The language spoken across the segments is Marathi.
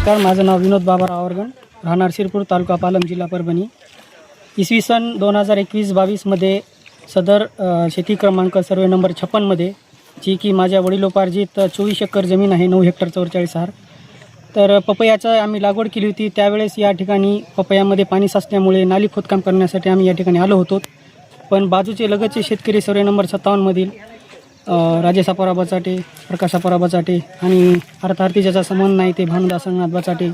नमस्कार, माझं नाव विनोद बाबाराव आवरगण, राहणार शिरपूर, तालुका पालम, जिल्हा परभणी. इसवी सन 2021-22मध्ये सदर शेती क्रमांक सर्वे नंबर 56मध्ये, जी की माझ्या वडिलोपार्जित 24 एकर जमीन आहे, 9 हेक्टर 44 आर. तर पपयाचं आम्ही लागवड केली होती. त्यावेळेस या ठिकाणी पपयामध्ये पाणी साचल्यामुळे नाली खोदकाम करण्यासाठी आम्ही या ठिकाणी आलो होतो. पण बाजूचे लगतचे शेतकरी सर्वे नंबर 57मधील राजेश आप्पाराव बचाटे, प्रकाश आप्पाराव बचाटे आणि अर्थार्थी ज्याचा संबंध नाही ते भानुदास संगनाथ बचाटे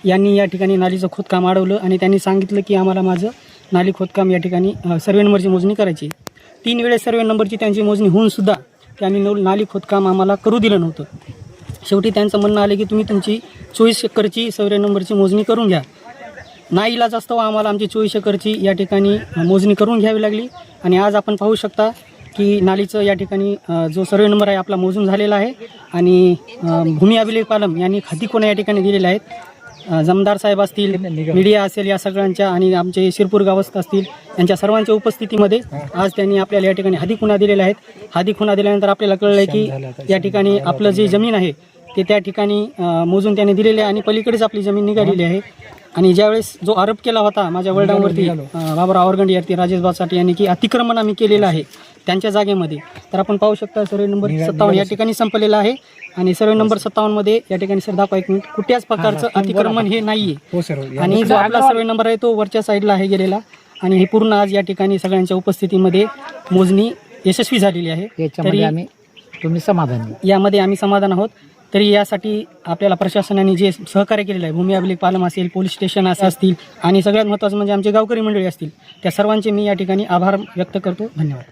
यांनी या ठिकाणी नालीचं खोदकाम अडवलं आणि त्यांनी सांगितलं की आम्हाला माझं नाली खोदकाम या ठिकाणी सर्वे नंबरची मोजणी करायची. 3 वेळेस सर्वे नंबरची त्यांची मोजणी होऊनसुद्धा त्यांनी नाली खोदकाम आम्हाला करू दिलं नव्हतं. शेवटी त्यांचं म्हणणं आलं की तुम्ही तुमची 24 एकरची सर्वे नंबरची मोजणी करून घ्या. नाईलाज असताना आम्हाला आमची 24 एकरची या ठिकाणी मोजणी करून घ्यावी लागली. आणि आज आपण पाहू शकता की नालीचं या ठिकाणी जो सर्वे नंबर आहे आपला मोजून झालेला आहे आणि भूमी अभिलेख पालम यांनी खातीकोना या ठिकाणी दिलेले आहेत. जमदार साहेब असतील, मीडिया असेल, या सगळ्यांच्या आणि आमचे शिरपूर गावस्थ असतील, यांच्या सर्वांच्या उपस्थितीमध्ये आज त्यांनी आपल्याला या ठिकाणी हादीखुणा दिलेला आहेत. हादीखुणा दिल्यानंतर आपल्याला कळलं आहे की या ठिकाणी आपलं जे जमीन आहे ते त्या ठिकाणी मोजून त्यांनी दिलेले आहे आणि पलीकडेच आपली जमीन निघालेली आहे. आणि ज्यावेळेस जो आरोप केला होता माझ्या वडिलांवरती बाबाराव आवरगण यांनी, राजेश बचाटे यांनी, की अतिक्रमण आम्ही केलेलं आहे त्यांच्या जागेमध्ये, तर आपण पाहू शकता सर्वे नंबर 57 या ठिकाणी संपलेला आहे. आणि सर्वे नंबर 57मध्ये या ठिकाणी सर दाखवा एक मिनिट, कुठल्याच प्रकारचं अतिक्रमण हे नाही आहे. आणि जो आपला सर्वे नंबर आहे तो वरच्या साईडला आहे गेलेला. आणि हे पूर्ण आज या ठिकाणी सगळ्यांच्या उपस्थितीमध्ये मोजणी यशस्वी झालेली आहे. तरी यामध्ये आम्ही समाधान आहोत. तरी यासाठी आपल्याला प्रशासनाने जे सहकार्य केलेलं आहे, भूमी अभिलेख पालम असेल, पोलीस स्टेशन असतील आणि सगळ्यात महत्त्वाचं म्हणजे आमचे गावकरी मंडळी असतील, त्या सर्वांचे मी या ठिकाणी आभार व्यक्त करतो. धन्यवाद.